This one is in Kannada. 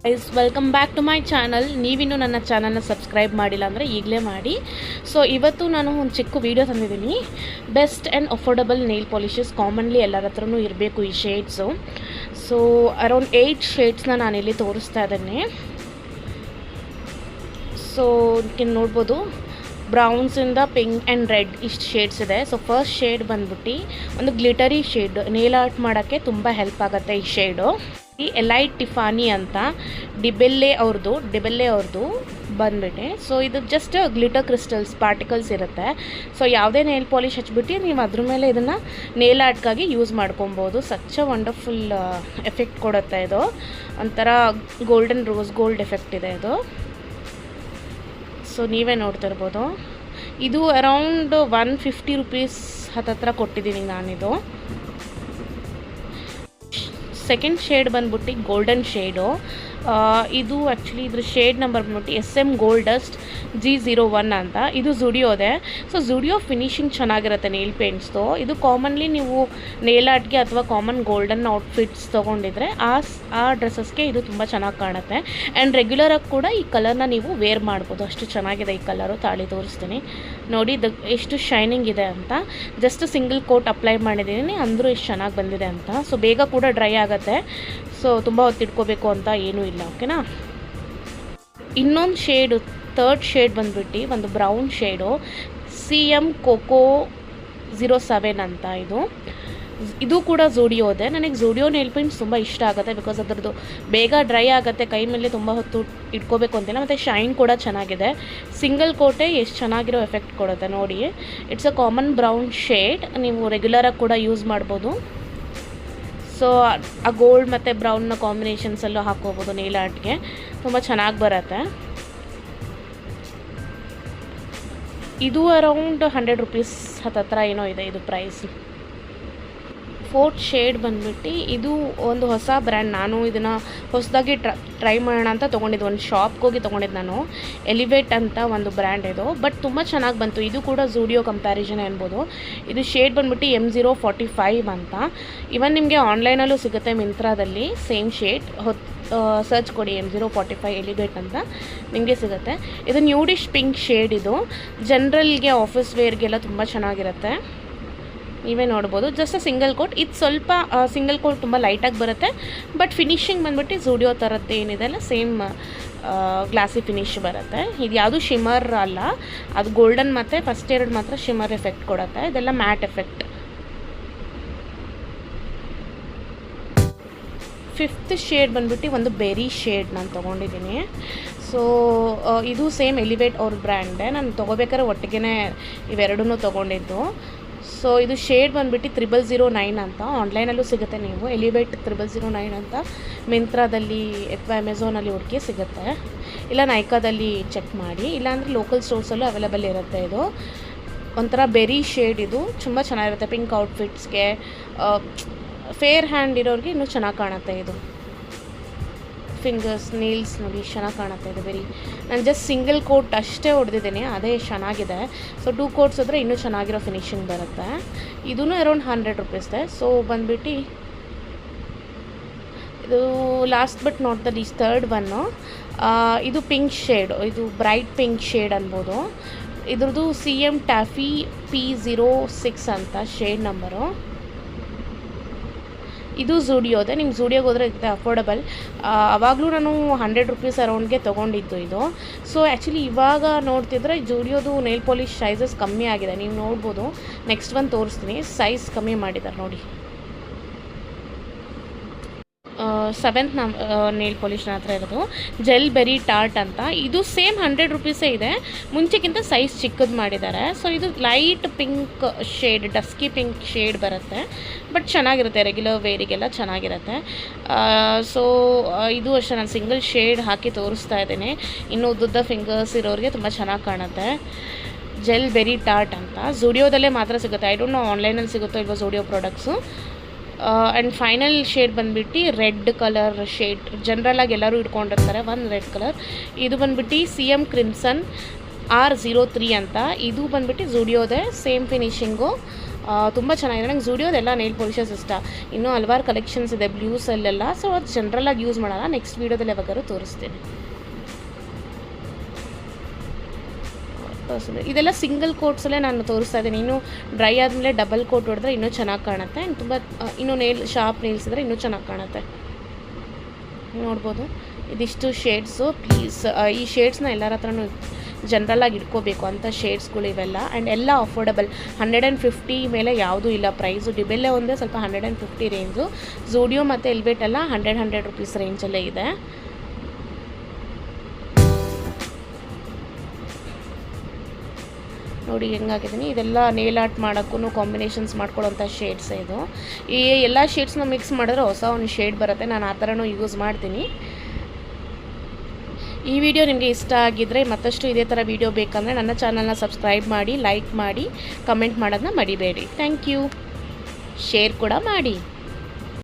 Guys welcome back to my channel. ನೀವಿನ್ನೂ ನನ್ನ ಚಾನಲ್ನ ಸಬ್ಸ್ಕ್ರೈಬ್ ಮಾಡಿಲ್ಲ ಅಂದರೆ ಈಗಲೇ ಮಾಡಿ. ಸೊ ಇವತ್ತು ನಾನು ಒಂದು ಚಿಕ್ಕ ವೀಡಿಯೋ ತಂದಿದ್ದೀನಿ. Best and affordable nail polishes commonly ಎಲ್ಲರ ಹತ್ರನೂ ಇರಬೇಕು ಈ ಶೇಡ್ಸು. ಸೊ ಅರೌಂಡ್ 8 ಶೇಡ್ಸ್ನ ನಾನಿಲ್ಲಿ ತೋರಿಸ್ತಾ ಇದ್ದೀನಿ. ಸೊ ನೀವು ನೋಡ್ಬೋದು, ಬ್ರೌನ್ಸಿಂದ ಪಿಂಕ್ ಆ್ಯಂಡ್ ರೆಡ್ ಇಷ್ಟು ಶೇಡ್ಸ್ ಇದೆ. ಸೊ ಫಸ್ಟ್ ಶೇಡ್ ಬಂದ್ಬಿಟ್ಟು ಒಂದು ಗ್ಲಿಟರಿ ಶೇಡ್, ನೇಲ್ ಆರ್ಟ್ ಮಾಡೋಕ್ಕೆ ತುಂಬ ಹೆಲ್ಪ್ ಆಗುತ್ತೆ ಈ ಶೇಡು. ಈ ಎಲೈಟ್ ಟಿಫಾನಿ ಅಂತ ಡಿಬೆಲ್ಲೆ ಅವ್ರದ್ದು ಬಂದ್ಬಿಟ್ಟು. ಸೊ ಇದು ಜಸ್ಟ್ ಗ್ಲಿಟರ್ ಕ್ರಿಸ್ಟಲ್ಸ್ ಪಾರ್ಟಿಕಲ್ಸ್ ಇರುತ್ತೆ. ಸೊ ಯಾವುದೇ ನೇಲ್ ಪಾಲಿಶ್ ಹಚ್ಬಿಟ್ಟು ನೀವು ಅದ್ರ ಮೇಲೆ ಇದನ್ನು ನೇಲ್ ಆರ್ಟ್ಗಾಗಿ ಯೂಸ್ ಮಾಡ್ಕೊಬೋದು. ಸಚ್ ಅ ವಂಡರ್ಫುಲ್ ಎಫೆಕ್ಟ್ ಕೊಡುತ್ತೆ ಇದು. ಒಂಥರ ಗೋಲ್ಡನ್ ರೋಸ್ ಗೋಲ್ಡ್ ಎಫೆಕ್ಟ್ ಇದೆ ಇದು. ಸೊ ನೀವೇ ನೋಡ್ತಿರ್ಬೋದು. ಇದು ಅರೌಂಡ್ 150 ರುಪೀಸ್ ಹತ್ತತ್ರ ಕೊಟ್ಟಿದ್ದೀನಿ ನಾನಿದು. ಸೆಕೆಂಡ್ ಶೇಡ್ ಬಂದ್ಬಿಟ್ಟು ಗೋಲ್ಡನ್ ಶೇಡು. ಇದು ಆ್ಯಕ್ಚುಲಿ ಇದ್ರ ಶೇಡ್ ನಂಬರ್ ಬಂದ್ಬಿಟ್ಟು SM ಗೋಲ್ಡಸ್ಟ್ G01 ಅಂತ. ಇದು ಝುಡಿಯೋದೆ. ಸೊ ಝುಡಿಯೋ ಫಿನಿಶಿಂಗ್ ಚೆನ್ನಾಗಿರುತ್ತೆ ನೇಲ್ ಪೇಂಟ್ಸ್ದು. ಇದು ಕಾಮನ್ಲಿ ನೀವು ನೇಲ್ ಆರ್ಟ್ಗೆ ಅಥವಾ ಕಾಮನ್ ಗೋಲ್ಡನ್ ಔಟ್ಫಿಟ್ಸ್ ತೊಗೊಂಡಿದ್ರೆ ಆ ಡ್ರೆಸ್ಸಸ್ಗೆ ಇದು ತುಂಬ ಚೆನ್ನಾಗಿ ಕಾಣುತ್ತೆ. ಆ್ಯಂಡ್ ರೆಗ್ಯುಲರಾಗಿ ಕೂಡ ಈ ಕಲರ್ನ ನೀವು ವೇರ್ ಮಾಡ್ಬೋದು. ಅಷ್ಟು ಚೆನ್ನಾಗಿದೆ ಈ ಕಲರು. ತಾಳಿ ತೋರಿಸ್ತೀನಿ ನೋಡಿ ಎಷ್ಟು ಶೈನಿಂಗ್ ಇದೆ ಅಂತ. ಜಸ್ಟ್ ಸಿಂಗಲ್ ಕೋಟ್ ಅಪ್ಲೈ ಮಾಡಿದ್ದೀನಿ, ಅಂದರೂ ಎಷ್ಟು ಚೆನ್ನಾಗಿ ಬಂದಿದೆ ಅಂತ. ಸೊ ಬೇಗ ಕೂಡ ಡ್ರೈ ಆಗುತ್ತೆ. ಸೊ ತುಂಬ ಹೊತ್ತು ಇಟ್ಕೋಬೇಕು ಅಂತ ಏನೂ ಇಲ್ಲ. ಓಕೆನಾ. ಇನ್ನೊಂದು ಶೇಡು, ಥರ್ಡ್ ಶೇಡ್ ಬಂದ್ಬಿಟ್ಟು ಒಂದು ಬ್ರೌನ್ ಶೇಡು, CM ಕೋಕೋ 07 ಅಂತ. ಇದು ಕೂಡ ಝುಡಿಯೋದೆ. ನನಗೆ ಝುಡಿಯೋ ನೇಲ್ ಪೇಂಟ್ಸ್ ತುಂಬ ಇಷ್ಟ ಆಗುತ್ತೆ. ಬಿಕಾಸ್ ಅದರದ್ದು ಬೇಗ ಡ್ರೈ ಆಗುತ್ತೆ, ಕೈ ಮೇಲೆ ತುಂಬ ಹೊತ್ತು ಇಟ್ಕೋಬೇಕು ಅಂತಿಲ್ಲ. ಮತ್ತು ಶೈನ್ ಕೂಡ ಚೆನ್ನಾಗಿದೆ. ಸಿಂಗಲ್ ಕೋಟೆ ಎಷ್ಟು ಚೆನ್ನಾಗಿರೋ ಎಫೆಕ್ಟ್ ಕೊಡುತ್ತೆ ನೋಡಿ. It's a common brown shade. ನೀವು ರೆಗ್ಯುಲರಾಗಿ ಕೂಡ ಯೂಸ್ ಮಾಡ್ಬೋದು. ಸೊ ಆ ಗೋಲ್ಡ್ ಮತ್ತು ಬ್ರೌನ್ನ ಕಾಂಬಿನೇಷನ್ಸಲ್ಲೂ ಹಾಕೋಬೋದು ನೇಲ್ ಆರ್ಟ್ಗೆ. ತುಂಬ ಚೆನ್ನಾಗಿ ಬರುತ್ತೆ. ಇದು ಅರೌಂಡ್ 100 ರುಪೀಸ್ ಹತ್ತತ್ರ ಏನೋ ಇದೆ ಇದು ಪ್ರೈಸ್. ಫೋರ್ತ್ ಶೇಡ್ ಬಂದ್ಬಿಟ್ಟು ಇದು ಒಂದು ಹೊಸ ಬ್ರ್ಯಾಂಡ್. ನಾನು ಇದನ್ನು ಹೊಸದಾಗಿ ಟ್ರೈ ಮಾಡೋಣ ಅಂತ ತೊಗೊಂಡಿದ್ದು. ಒಂದು ಶಾಪ್ಗೆ ಹೋಗಿ ತೊಗೊಂಡಿದ್ದು ನಾನು. ಎಲಿವೇಟ್ ಅಂತ ಒಂದು ಬ್ರ್ಯಾಂಡ್ ಇದು. ಬಟ್ ತುಂಬ ಚೆನ್ನಾಗಿ ಬಂತು. ಇದು ಕೂಡ ಝುಡಿಯೋ ಕಂಪ್ಯಾರಿಸನ್ ಅನ್ಬೋದು. ಇದು ಶೇಡ್ ಬಂದ್ಬಿಟ್ಟು M045 ಅಂತ. ಇವನ್ ನಿಮಗೆ ಆನ್ಲೈನಲ್ಲೂ ಸಿಗುತ್ತೆ, ಮಿಂತ್ರಾದಲ್ಲಿ ಸೇಮ್ ಶೇಡ್. ಸರ್ಚ್ ಕೊಡಿ M045 ಎಲಿವೇಟ್ ಅಂತ, ನಿಮಗೆ ಸಿಗುತ್ತೆ. ಇದು ನ್ಯೂಡಿಶ್ ಪಿಂಕ್ ಶೇಡ್. ಇದು ಜನರಲ್ಗೆ ಆಫೀಸ್ ವೇರ್ಗೆಲ್ಲ ತುಂಬ ಚೆನ್ನಾಗಿರುತ್ತೆ. ನೀವೇ ನೋಡ್ಬೋದು. Just single coat. ಇದು ಸ್ವಲ್ಪ ಸಿಂಗಲ್ ಕೋಟ್ ತುಂಬ ಲೈಟಾಗಿ ಬರುತ್ತೆ. ಬಟ್ ಫಿನಿಶಿಂಗ್ ಬಂದ್ಬಿಟ್ಟು ಝುಡಿಯೋ ಥರದ್ದು ಏನಿದೆ ಅಲ್ಲ, ಸೇಮ್ ಗ್ಲಾಸಿ ಫಿನಿಶ್ ಬರುತ್ತೆ. ಇದು ಯಾವುದು ಶಿಮರ್ ಅಲ್ಲ, ಅದು ಗೋಲ್ಡನ್ ಮತ್ತು ಫಸ್ಟ್ ಎರಡು ಮಾತ್ರ ಶಿಮರ್ ಎಫೆಕ್ಟ್ ಕೊಡುತ್ತೆ. ಇದೆಲ್ಲ ಮ್ಯಾಟ್ ಎಫೆಕ್ಟ್. ಫಿಫ್ತ್ ಶೇಡ್ ಬಂದ್ಬಿಟ್ಟು ಒಂದು ಬೆರಿ ಶೇಡ್ ನಾನು ತೊಗೊಂಡಿದ್ದೀನಿ. ಸೊ ಇದು ಸೇಮ್ ಎಲಿವೇಟ್ ಅವ್ರ ಬ್ರ್ಯಾಂಡೆ. ನಾನು ತೊಗೋಬೇಕಾದ್ರೆ ಒಟ್ಟಿಗೆ ಇವೆರಡನ್ನೂ ತೊಗೊಂಡಿದ್ದು. ಸೊ ಇದು ಶೇಡ್ ಬಂದ್ಬಿಟ್ಟು 0009 ಅಂತ. ಆನ್ಲೈನಲ್ಲೂ ಸಿಗುತ್ತೆ, ನೀವು ಎಲಿವೇಟ್ 0009 ಅಂತ ಮಿಂತ್ರಾದಲ್ಲಿ ಅಥವಾ ಅಮೆಝಾನಲ್ಲಿ ಹುಡುಕಿ ಸಿಗುತ್ತೆ. ಇಲ್ಲ ನೈಕಾದಲ್ಲಿ ಚೆಕ್ ಮಾಡಿ, ಇಲ್ಲಾಂದರೆ ಲೋಕಲ್ ಸ್ಟೋರ್ಸಲ್ಲೂ ಅವೈಲೇಬಲ್ ಇರುತ್ತೆ. ಇದು ಒಂಥರ ಬೆರಿ ಶೇಡ್. ಇದು ತುಂಬ ಚೆನ್ನಾಗಿರುತ್ತೆ ಪಿಂಕ್ ಔಟ್ಫಿಟ್ಸ್ಗೆ. ಫೇರ್ ಹ್ಯಾಂಡ್ ಇರೋರಿಗೆ ಇನ್ನೂ ಚೆನ್ನಾಗಿ ಕಾಣುತ್ತೆ ಇದು. ಫಿಂಗರ್ಸ್, ನೀಲ್ಸ್ ನೋಡಿ ಚೆನ್ನಾಗಿ ಕಾಣುತ್ತೆ ಇದು ಬೆರಿ. ನಾನು ಜಸ್ಟ್ ಸಿಂಗಲ್ ಕೋಟ್ ಅಷ್ಟೇ ಹೊಡೆದಿದ್ದೀನಿ, ಅದೇ ಚೆನ್ನಾಗಿದೆ. ಸೊ 2 ಕೋಟ್ಸ್ ಹೋದರೆ ಇನ್ನೂ ಚೆನ್ನಾಗಿರೋ ಫಿನಿಶಿಂಗ್ ಬರುತ್ತೆ. ಇದೂ ಅರೌಂಡ್ 100 ರುಪೀಸ್ ಇದೆ. ಸೊ ಬಂದ್ಬಿಟ್ಟು ಇದು last but not the least third one. ಇದು ಪಿಂಕ್ ಶೇಡ್. ಇದು ಬ್ರೈಟ್ ಪಿಂಕ್ ಶೇಡ್ ಅನ್ಬೋದು. ಇದ್ರದ್ದು CM ಟ್ಯಾಫಿ P06 ಅಂತ ಶೇಡ್ ನಂಬರು. ಇದು ಝುಡಿಯೋದೆ. ನಿಮ್ಗೆ ಝುಡಿಯೋಗೆ ಹೋದರೆ ಇದು ಅಫೋರ್ಡಬಲ್. ಆವಾಗಲೂ ನಾನು 100 ರುಪೀಸ್ ಅರೌಂಡ್ಗೆ ತೊಗೊಂಡಿದ್ದು ಇದು. ಸೊ ಆ್ಯಕ್ಚುಲಿ ಇವಾಗ ನೋಡ್ತಿದ್ರೆ ಝುಡಿಯೋದು ನೇಲ್ ಪಾಲಿಶ್ ಸೈಜಸ್ ಕಮ್ಮಿ ಆಗಿದೆ. ನೀವು ನೋಡ್ಬೋದು. ನೆಕ್ಸ್ಟ್ ಒಂದು ತೋರಿಸ್ತೀನಿ, ಸೈಜ್ ಕಮ್ಮಿ ಮಾಡಿದ್ದಾರೆ ನೋಡಿ. 7th ನೇಲ್ ಪಾಲಿಶ್ ಹತ್ರ ಇರೋದು ಜೆಲ್ ಬೆರಿ ಟಾರ್ಟ್ ಅಂತ. ಇದು ಸೇಮ್ 100 ರುಪೀಸೇ ಇದೆ. ಮುಂಚೆಗಿಂತ ಸೈಜ್ ಚಿಕ್ಕದು ಮಾಡಿದ್ದಾರೆ. ಸೊ ಇದು light pink shade, dusky pink shade ಬರುತ್ತೆ. ಬಟ್ ಚೆನ್ನಾಗಿರುತ್ತೆ, ರೆಗ್ಯುಲರ್ ವೇರಿಗೆಲ್ಲ ಚೆನ್ನಾಗಿರುತ್ತೆ. ಸೊ ಇದು ಅಷ್ಟೇ, ನಾನು ಸಿಂಗಲ್ ಶೇಡ್ ಹಾಕಿ ತೋರಿಸ್ತಾ ಇದ್ದೀನಿ. ಇನ್ನು ಉದ್ದುದ್ದ ಫಿಂಗರ್ಸ್ ಇರೋರಿಗೆ ತುಂಬ ಚೆನ್ನಾಗಿ ಕಾಣುತ್ತೆ. ಜೆಲ್ ಬೆರಿ ಟಾರ್ಟ್ ಅಂತ. ಝುಡಿಯೋದಲ್ಲೇ ಮಾತ್ರ ಸಿಗುತ್ತೆ. ಐ ಡೋಂಟ್ ನೋ ಆನ್ಲೈನಲ್ಲಿ ಸಿಗುತ್ತೋ ಇಲ್ವೋ ಝುಡಿಯೋ ಪ್ರಾಡಕ್ಟ್ಸು. ಆ್ಯಂಡ್ ಫೈನಲ್ ಶೇಡ್ ಬಂದ್ಬಿಟ್ಟು ರೆಡ್ ಕಲರ್ ಶೇಡ್. ಜನರಲಾಗಿ ಎಲ್ಲರೂ ಇಟ್ಕೊಂಡಿರ್ತಾರೆ ಒಂದು ರೆಡ್ ಕಲರ್. ಇದು ಬಂದ್ಬಿಟ್ಟು CM ಕ್ರಿಮ್ಸನ್ R03 ಅಂತ. ಇದು ಬಂದ್ಬಿಟ್ಟು ಝುಡಿಯೋದೆ. ಸೇಮ್ ಫಿನಿಶಿಂಗು. ತುಂಬ ಚೆನ್ನಾಗಿದೆ. ನಂಗೆ ಝುಡಿಯೋದೆಲ್ಲ ನೇಲ್ ಪಾಲಿಷಸ್ ಇಷ್ಟ. ಇನ್ನೂ ಹಲವಾರು ಕಲೆಕ್ಷನ್ಸ್ ಇದೆ ಬ್ಲೂಸಲ್ಲೆಲ್ಲ. ಸೊ ಅದು ಜನರಲಾಗಿ ಯೂಸ್ ಮಾಡೋಲ್ಲ. ನೆಕ್ಸ್ಟ್ ವೀಡಿಯೋದಲ್ಲಿ ಯಾವಾಗಾದ್ರು ತೋರಿಸ್ತೀನಿ. ಇದೆಲ್ಲ ಸಿಂಗಲ್ ಕೋಟ್ಸಲ್ಲೇ ನಾನು ತೋರಿಸ್ತಾ ಇದ್ದೀನಿ. ಇನ್ನೂ ಡ್ರೈ ಆದಮೇಲೆ ಡಬಲ್ ಕೋಟ್ ಹೊಡೆದ್ರೆ ಇನ್ನೂ ಚೆನ್ನಾಗಿ ಕಾಣುತ್ತೆ. ಆ್ಯಂಡ್ ತುಂಬ ಇನ್ನೂ ಶಾರ್ಪ್ ನೇಲ್ಸ್ ಇದ್ದರೆ ಇನ್ನೂ ಚೆನ್ನಾಗಿ ಕಾಣುತ್ತೆ. ನೋಡ್ಬೋದು ಇದಿಷ್ಟು ಶೇಡ್ಸು. ಪ್ಲೀಸ್ ಈ ಶೇಡ್ಸ್ನ ಎಲ್ಲರ ಹತ್ರನೂ ಜನರಲಾಗಿ ಇಟ್ಕೋಬೇಕು ಅಂತ ಶೇಡ್ಸ್ಗಳು ಇವೆಲ್ಲ. ಆ್ಯಂಡ್ ಎಲ್ಲ ಅಫೋರ್ಡಬಲ್. 150 ಮೇಲೆ ಯಾವುದೂ ಇಲ್ಲ ಪ್ರೈಸು. ಡಿಬೆಲ್ಲೇ ಒಂದೇ ಸ್ವಲ್ಪ 150 ರೇಂಜು. ಝೂಡಿಯೋ ಮತ್ತು ಎಲ್ವೇಟ್ ಎಲ್ಲ 100 ರೂಪೀಸ್ ರೇಂಜಲ್ಲೇ ಇದೆ. ನೋಡಿ ಹೆಂಗಾಗಿದ್ದೀನಿ. ಇದೆಲ್ಲ ನೇಲ್ ಆರ್ಟ್ ಮಾಡೋಕ್ಕೂ ಕಾಂಬಿನೇಷನ್ಸ್ ಮಾಡ್ಕೊಳ್ಳೋಂಥ ಶೇಡ್ಸ್ ಇದು. ಈ ಎಲ್ಲ ಶೇಡ್ಸ್ನ ಮಿಕ್ಸ್ ಮಾಡಿದ್ರೆ ಹೊಸ ಒಂದು ಶೇಡ್ ಬರುತ್ತೆ. ನಾನು ಆ ಥರನೂ ಯೂಸ್ ಮಾಡ್ತೀನಿ. ಈ ವಿಡಿಯೋ ನಿಮಗೆ ಇಷ್ಟ ಆಗಿದ್ದರೆ ಮತ್ತಷ್ಟು ಇದೇ ಥರ ವಿಡಿಯೋ ಬೇಕಂದರೆ ನನ್ನ ಚಾನಲ್ನ ಸಬ್ಸ್ಕ್ರೈಬ್ ಮಾಡಿ, ಲೈಕ್ ಮಾಡಿ, ಕಮೆಂಟ್ ಮಾಡೋದನ್ನ ಮರಿಬೇಡಿ. Thank you. ಶೇರ್ ಕೂಡ ಮಾಡಿ.